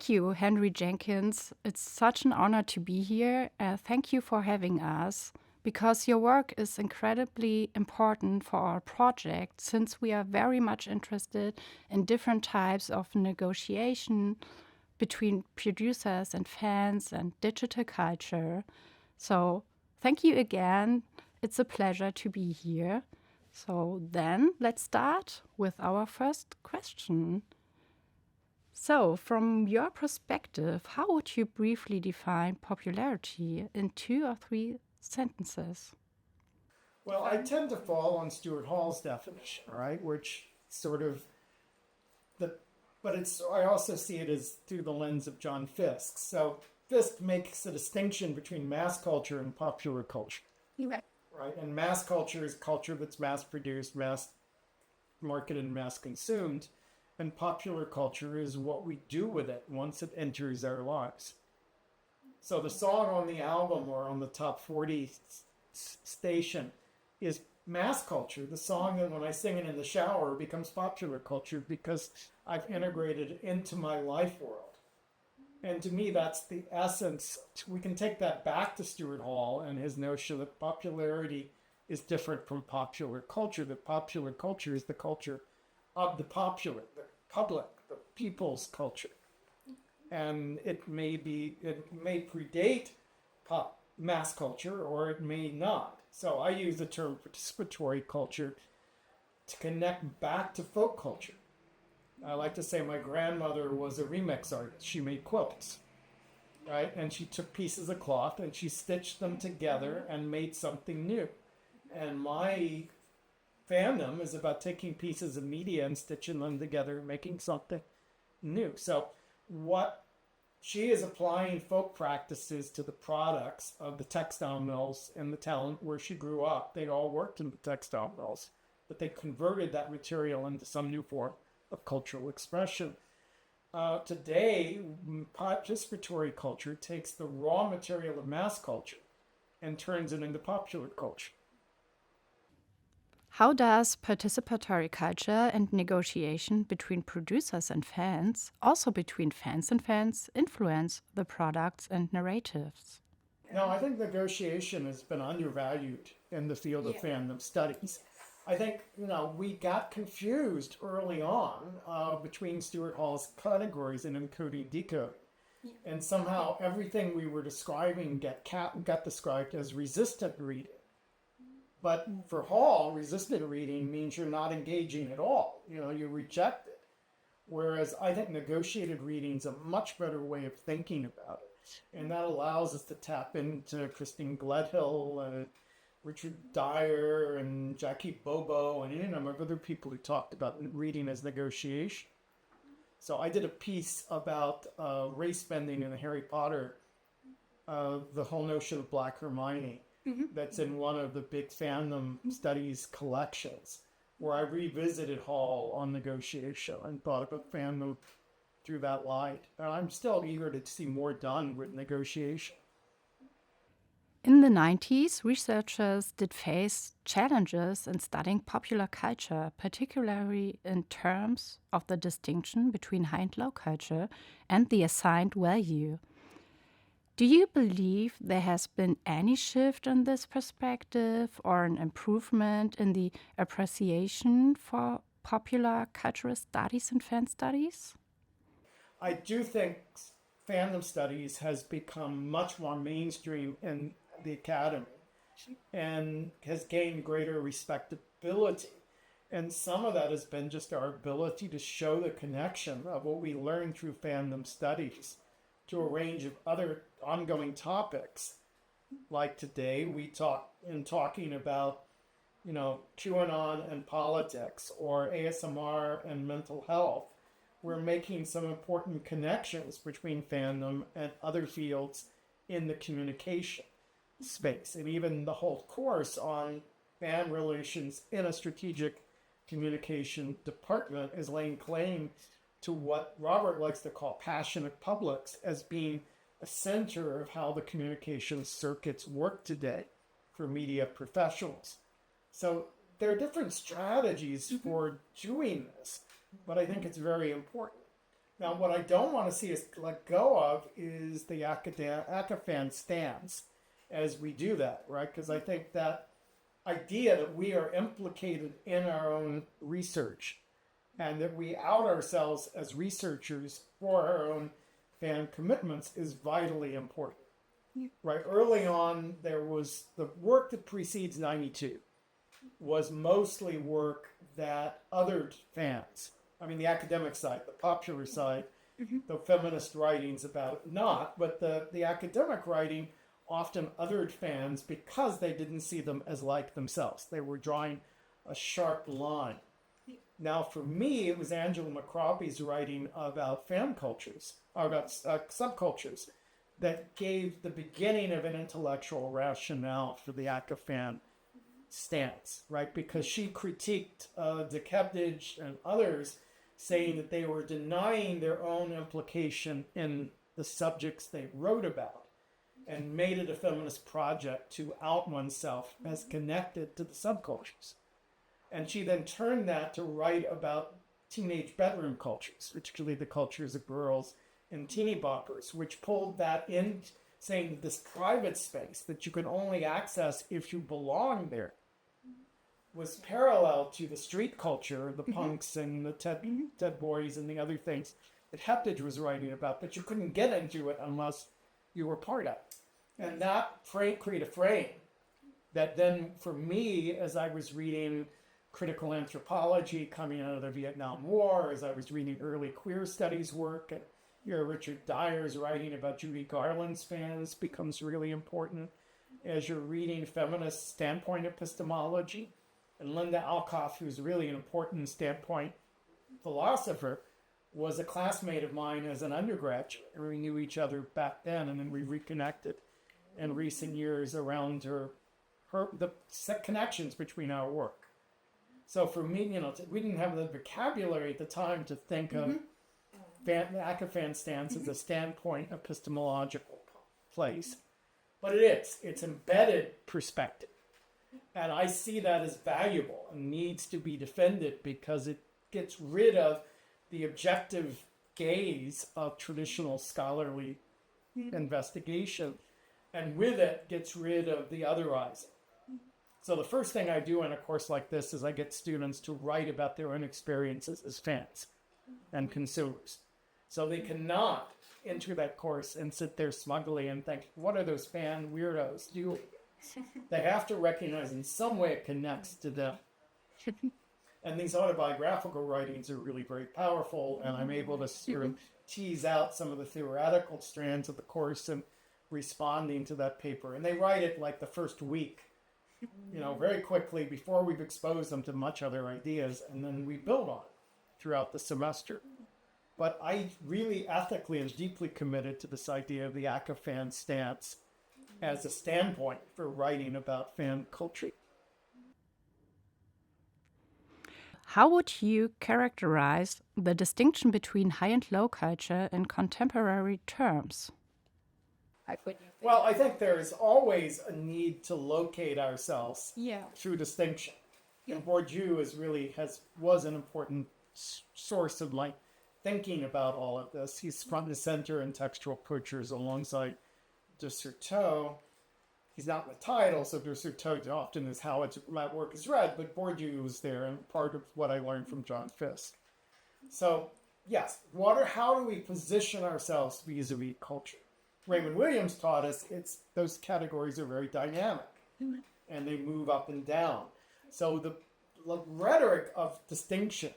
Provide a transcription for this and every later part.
Thank you, Henry Jenkins. It's such an honor to be here. Thank you for having us, because your work is incredibly important for our project, since we are very much interested in different types of negotiation between producers and fans and digital culture. So thank you again. It's a pleasure to be here. So then let's start with our first question. So, from your perspective, how would you briefly define popularity in 2 or 3 sentences? Well, I tend to fall on Stuart Hall's definition, right? Which sort of I also see it as through the lens of John Fiske. So Fiske makes a distinction between mass culture and popular culture. Right. Right? And mass culture is culture that's mass produced, mass marketed, and mass consumed. And popular culture is what we do with it once it enters our lives. So the song on the album or on the top 40 station is mass culture. The song that when I sing it in the shower becomes popular culture because I've integrated it into my life world. And to me, that's the essence. We can take that back to Stuart Hall and his notion that popularity is different from popular culture. That popular culture is the culture of the popular, the public, the people's culture. And it may predate mass culture or it may not. So I use the term participatory culture to connect back to folk culture. I like to say my grandmother was a remix artist. She made quilts, right? And she took pieces of cloth and she stitched them together and made something new. And my fandom is about taking pieces of media and stitching them together, making something new. So what she is applying folk practices to the products of the textile mills in the town where she grew up. They all worked in the textile mills, but they converted that material into some new form of cultural expression. Today, participatory culture takes the raw material of mass culture and turns it into popular culture. How does participatory culture and negotiation between producers and fans, also between fans and fans, influence the products and narratives? No, I think negotiation has been undervalued in the field of fandom studies. I think, we got confused early on between Stuart Hall's categories in encoding decoding. And somehow everything we were describing got described as resistant reading. But for Hall, resistant reading means you're not engaging at all. You reject it. Whereas I think negotiated reading is a much better way of thinking about it. And that allows us to tap into Christine Gledhill, Richard Dyer, and Jackie Bobo, and any number of other people who talked about reading as negotiation. So I did a piece about race bending in Harry Potter, the whole notion of Black Hermione. That's in one of the big fandom studies collections, where I revisited Hall on negotiation and thought about fandom through that light. And I'm still eager to see more done with negotiation. In the 90s, researchers did face challenges in studying popular culture, particularly in terms of the distinction between high and low culture and the assigned value. Do you believe there has been any shift in this perspective or an improvement in the appreciation for popular cultural studies and fan studies? I do think fandom studies has become much more mainstream in the academy and has gained greater respectability. And some of that has been just our ability to show the connection of what we learn through fandom studies to a range of other ongoing topics. Like today, we talking about, QAnon and politics, or ASMR and mental health. We're making some important connections between fandom and other fields in the communication space. And even the whole course on fan relations in a strategic communication department is laying claim to what Robert likes to call passionate publics as being a center of how the communication circuits work today for media professionals. So there are different strategies for doing this, but I think it's very important. Now, what I don't want to see us let go of is the acafan stance as we do that, right? Because I think that idea that we are implicated in our own research and that we out ourselves as researchers for our own fan commitments is vitally important. Yeah. Right? Early on, there was the work that precedes 92 was mostly work that othered fans. I mean, the academic side, the popular side, the feminist writings about it, not, but the academic writing often othered fans because they didn't see them as like themselves. They were drawing a sharp line. Now, for me, it was Angela McCrobbie's writing about fan cultures, or about subcultures, that gave the beginning of an intellectual rationale for the acafan stance, right? Because she critiqued Dekebdij and others, saying that they were denying their own implication in the subjects they wrote about and made it a feminist project to out oneself as connected to the subcultures. And she then turned that to write about teenage bedroom cultures, particularly the cultures of girls and teeny boppers, which pulled that in, saying that this private space that you can only access if you belong there was parallel to the street culture, the punks and the Ted boys and the other things that Heptidge was writing about, but you couldn't get into it unless you were part of it. And that created a frame that then, for me, as I was reading critical anthropology coming out of the Vietnam War, as I was reading early queer studies work, and Richard Dyer's writing about Judy Garland's fans becomes really important. As you're reading feminist standpoint epistemology, and Linda Alcoff, who's really an important standpoint philosopher, was a classmate of mine as an undergraduate. And we knew each other back then, and then we reconnected in recent years around the connections between our work. So for me, we didn't have the vocabulary at the time to think of the acafan stance as a standpoint epistemological place. But it is. It's embedded perspective. And I see that as valuable and needs to be defended because it gets rid of the objective gaze of traditional scholarly investigation, and with it gets rid of the otherizing. So the first thing I do in a course like this is I get students to write about their own experiences as fans and consumers. So they cannot enter that course and sit there smugly and think, what are those fan weirdos doing? They have to recognize in some way it connects to them. And these autobiographical writings are really very powerful, and I'm able to sort of tease out some of the theoretical strands of the course and responding to that paper. And they write it like the first week, very quickly before we've exposed them to much other ideas, and then we build on it throughout the semester. But I really ethically and deeply committed to this idea of the acafan stance as a standpoint for writing about fan culture. How would you characterize the distinction between high and low culture in contemporary terms? Well, I think there is always a need to locate ourselves through distinction. And Bourdieu was an important source of thinking about all of this. He's front and center in textual cultures alongside de Certeau. He's not in the title, so de Certeau often is how my work is read, but Bourdieu was there, and part of what I learned from John Fisk. So, yes, how do we position ourselves vis-a-vis culture? Raymond Williams taught us those categories are very dynamic, and they move up and down. So the rhetoric of distinction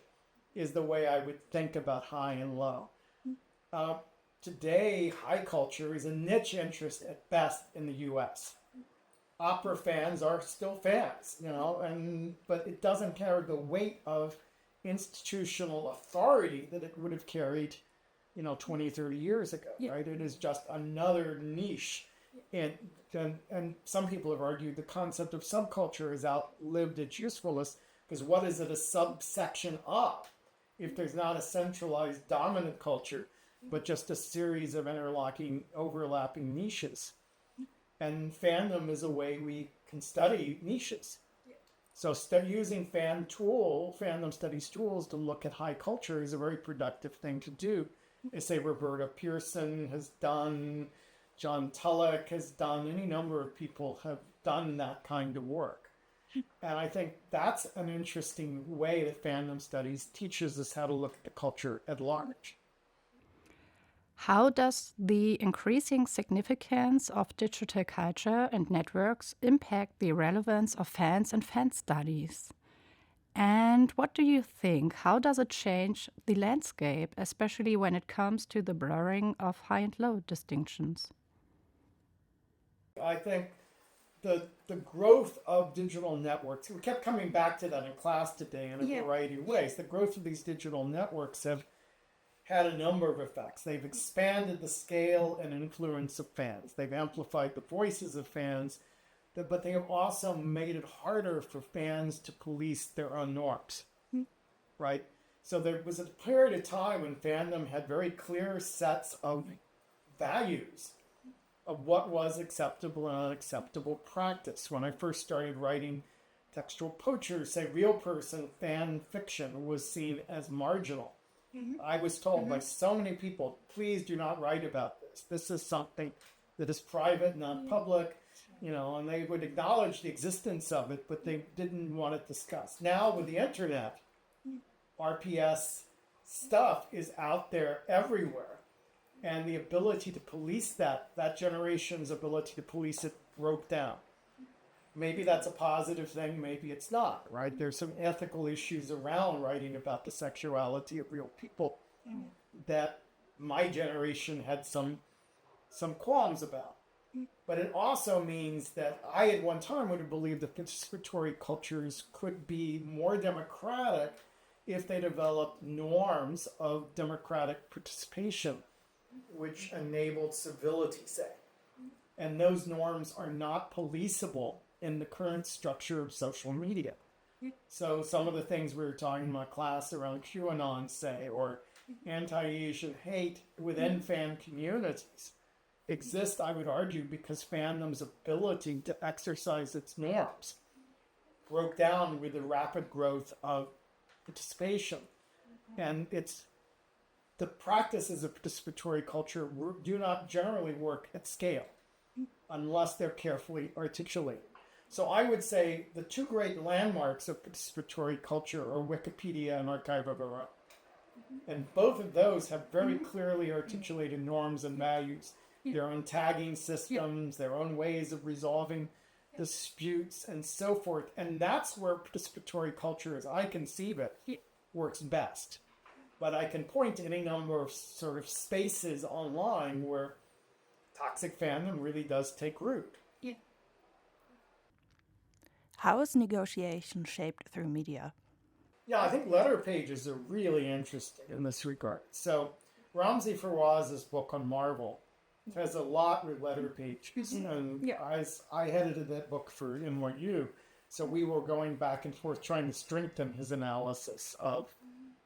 is the way I would think about high and low. Today, high culture is a niche interest at best in the U.S. Opera fans are still fans, but it doesn't carry the weight of institutional authority that it would have carried, 20, 30 years ago, right? It is just another niche. And some people have argued the concept of subculture has outlived its usefulness, because what is it a subsection of if there's not a centralized dominant culture, but just a series of overlapping niches? And fandom is a way we can study niches. So using fandom studies tools to look at high culture is a very productive thing to do They say Roberta Pearson has done, John Tulloch has done, any number of people have done that kind of work. And I think that's an interesting way that fandom studies teaches us how to look at the culture at large. How does the increasing significance of digital culture and networks impact the relevance of fans and fan studies? And what do you think? How does it change the landscape, especially when it comes to the blurring of high and low distinctions? I think the growth of digital networks, we kept coming back to that in class today in a variety of ways. The growth of these digital networks have had a number of effects. They've expanded the scale and influence of fans. They've amplified the voices of fans, but they have also made it harder for fans to police their own norms, right? So there was a period of time when fandom had very clear sets of values of what was acceptable and unacceptable practice. When I first started writing textual poetry, say real person fan fiction was seen as marginal. I was told by so many people, please do not write about this. This is something that is private, not public, and they would acknowledge the existence of it, but they didn't want it discussed. Now with the internet, RPS stuff is out there everywhere. And the ability to police that generation's ability to police it broke down. Maybe that's a positive thing, maybe it's not, right? There's some ethical issues around writing about the sexuality of real people that my generation had some qualms about. But it also means that I at one time would have believed that participatory cultures could be more democratic if they developed norms of democratic participation, which enabled civility, say. And those norms are not policeable in the current structure of social media. So some of the things we were talking in my class around QAnon, say, or anti-Asian hate within fan communities exist, I would argue, because fandom's ability to exercise its norms broke down with the rapid growth of participation. And the practices of participatory culture do not generally work at scale unless they're carefully articulated. So I would say the two great landmarks of participatory culture are Wikipedia and Archive of Our Own. And both of those have very clearly articulated norms and values, their own tagging systems, their own ways of resolving disputes, and so forth. And that's where participatory culture, as I conceive it, works best. But I can point to any number of sort of spaces online where toxic fandom really does take root. How is negotiation shaped through media? Yeah, I think letter pages are really interesting in this regard. So Ramzi Fawaz's book on Marvel has a lot with letter pages. And I edited that book for NYU. So we were going back and forth trying to strengthen his analysis of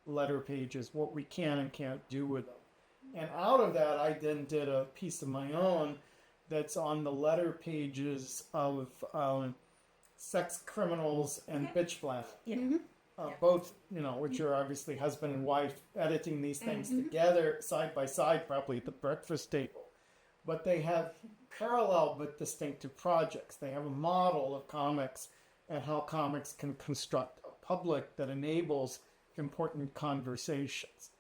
letter pages, what we can and can't do with them. And out of that, I then did a piece of my own that's on the letter pages of sex criminals and bitch blasting. Both, which are obviously husband and wife editing these things together, side by side, probably at the breakfast table. But they have parallel but distinctive projects. They have a model of comics and how comics can construct a public that enables important conversations.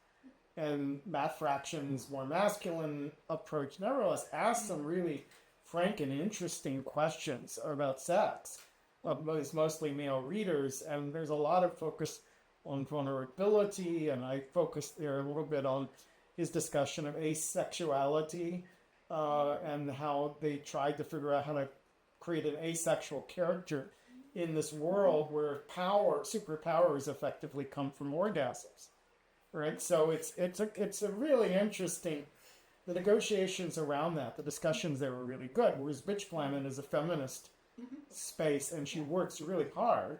And Matt Fraction's more masculine approach nevertheless asks some really frank and interesting questions about sex. It's mostly male readers, and there's a lot of focus on vulnerability, and I focused there a little bit on his discussion of asexuality and how they tried to figure out how to create an asexual character in this world where superpowers effectively come from orgasms, right? So it's a really interesting, the negotiations around that, the discussions there were really good, whereas Bitch Planet is a feminist space, and she works really hard.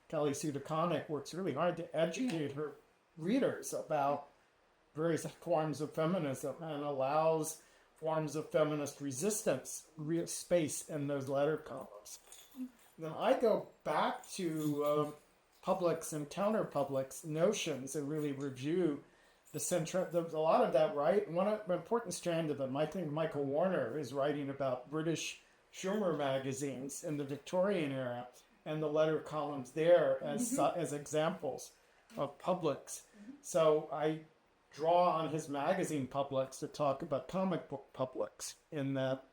Kelly Sue DeConnick works really hard to educate her readers about various forms of feminism and allows forms of feminist resistance space in those letter columns. Then I go back to publics and counter-publics notions and really review there's a lot of that, right? One important strand of them, I think Michael Warner is writing about British Schumer magazines in the Victorian era and the letter columns there as examples of publics. So I draw on his magazine publics to talk about comic book publics in that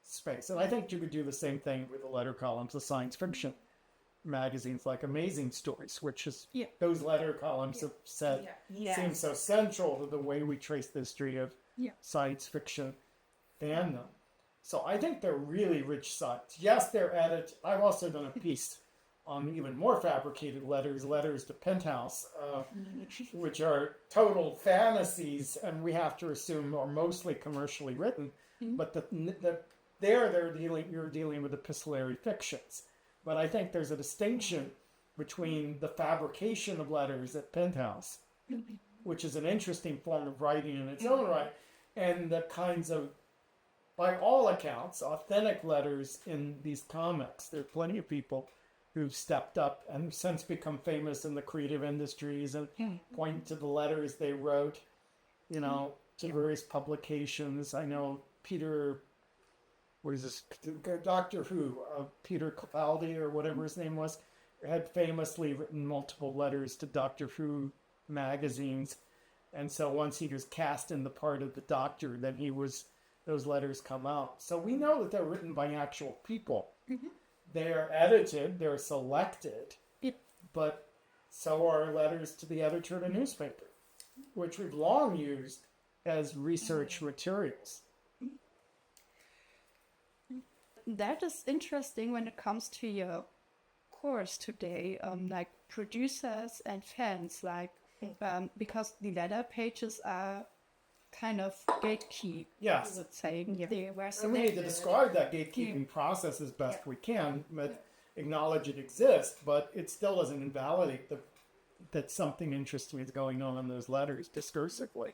space. And I think you could do the same thing with the letter columns of science fiction magazines like Amazing Stories, which is those letter columns have said seem so central to the way we trace the history of science fiction fandom. So I think they're really rich sites. Yes, they're edited. I've also done a piece on even more fabricated letters to Penthouse, which are total fantasies, and we have to assume are mostly commercially written. But you're dealing with epistolary fictions. But I think there's a distinction between the fabrication of letters at Penthouse, which is an interesting form of writing in its own right, and the kinds of, by all accounts, authentic letters in these comics. There are plenty of people who've stepped up and have since become famous in the creative industries and point to the letters they wrote, to various publications. I know Doctor Who, Peter Capaldi or whatever his name was, had famously written multiple letters to Doctor Who magazines. And so once he was cast in the part of the Doctor, then those letters come out. So we know that they're written by actual people. They're edited, they're selected, but so are letters to the editor of a newspaper, which we've long used as research materials. That is interesting when it comes to your course today, like producers and fans, because the letter pages are kind of gatekeep. Yes. I would say. They were And we need to describe that gatekeeping process as best we can, but acknowledge it exists, but it still doesn't invalidate that something interesting is going on in those letters discursively.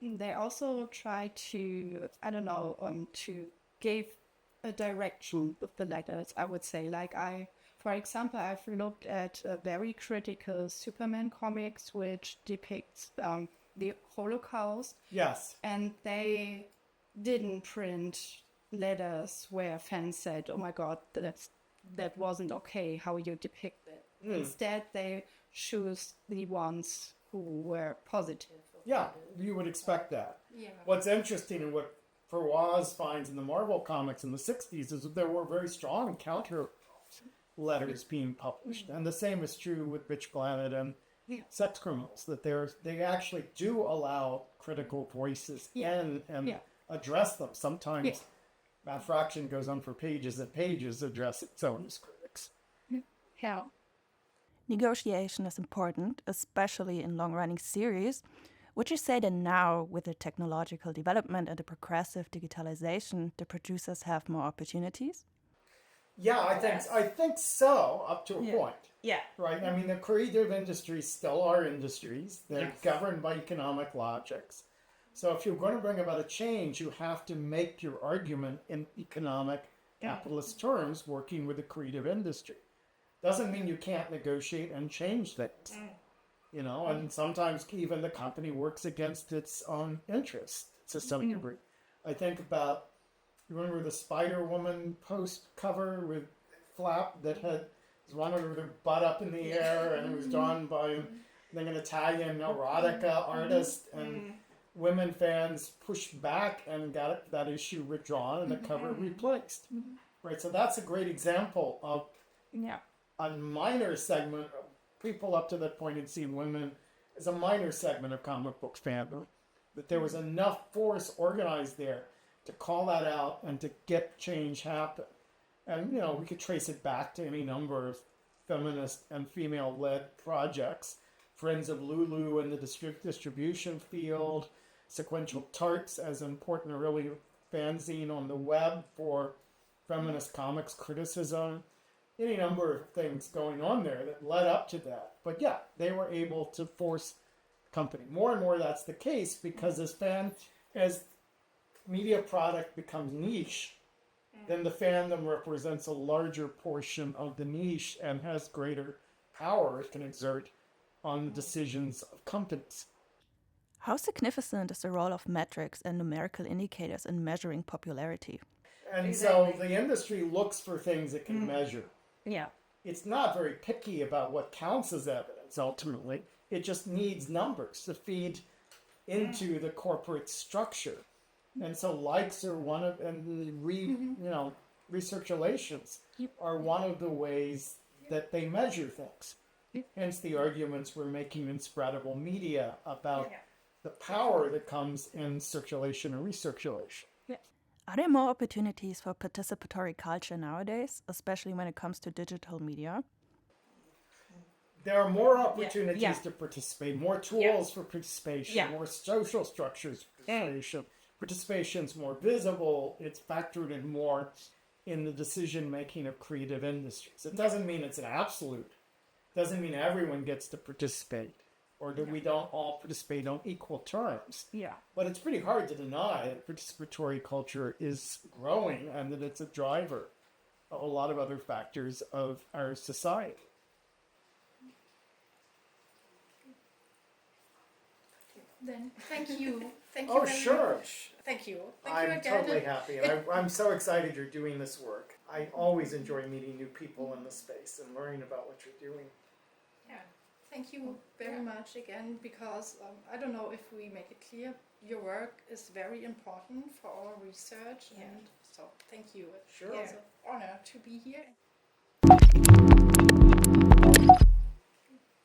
They also try to, to give a direction with the letters, I would say. For example, I've looked at very critical Superman comics, which depicts the Holocaust. Yes. And they didn't print letters where fans said, oh my God, that wasn't okay how you depict it. Instead, they choose the ones who were positive. Yeah, you would expect that. Yeah. What's interesting and what Fawaz finds in the Marvel comics in the 60s is that there were very strong counter letters being published. And the same is true with Bitch Planet and Sex Criminals, that they actually do allow critical voices and address them. Sometimes that fraction goes on for pages and pages, address its own critics. Yeah. Negotiation is important, especially in long-running series. Would you say that now, with the technological development and the progressive digitalization, the producers have more opportunities? Yeah, I think so, up to a point. Yeah. Right? I mean, the creative industries still are industries. They're governed by economic logics. So if you're going to bring about a change, you have to make your argument in economic capitalist terms, working with the creative industry. Doesn't mean you can't negotiate and change things. And sometimes even the company works against its own interests to some degree. I think about, you remember the Spider-Woman post cover with Flap that had running with her butt up in the air, and it was drawn by an Italian erotica artist, and women fans pushed back and got that issue withdrawn and the cover replaced. Right, so that's a great example of a minor segment of people up to that point had seen women as a minor segment of comic book fandom, but there was enough force organized there to call that out and to get change happen. And, we could trace it back to any number of feminist and female-led projects. Friends of Lulu in the distribution field, Sequential Tarts as an important early fanzine on the web for feminist comics criticism. Any number of things going on there that led up to that. But they were able to force company. More and more that's the case because as media product becomes niche, then the fandom represents a larger portion of the niche and has greater power it can exert on the decisions of companies. How significant is the role of metrics and numerical indicators in measuring popularity? And so the industry looks for things it can measure. Yeah. It's not very picky about what counts as evidence ultimately. It just needs numbers to feed into the corporate structure. And so likes are one of, and recirculations are one of the ways that they measure things. Hence the arguments we're making in spreadable media about the power that comes in circulation and recirculation. Are there more opportunities for participatory culture nowadays, especially when it comes to digital media? There are more opportunities to participate, more tools for participation, more social structures for participation. Participation's more visible, it's factored in more in the decision-making of creative industries. It doesn't mean it's an absolute. It doesn't mean everyone gets to participate, or that we don't all participate on equal terms. Yeah. But it's pretty hard to deny that participatory culture is growing and that it's a driver of a lot of other factors of our society. Then thank you. Thank you. Oh, sure. Thank you. I'm totally happy. I'm so excited you're doing this work. I always enjoy meeting new people in the space and learning about what you're doing. Yeah. Thank you very much again, because I don't know if we make it clear, your work is very important for our research, and so thank you. Sure. It's an honor to be here.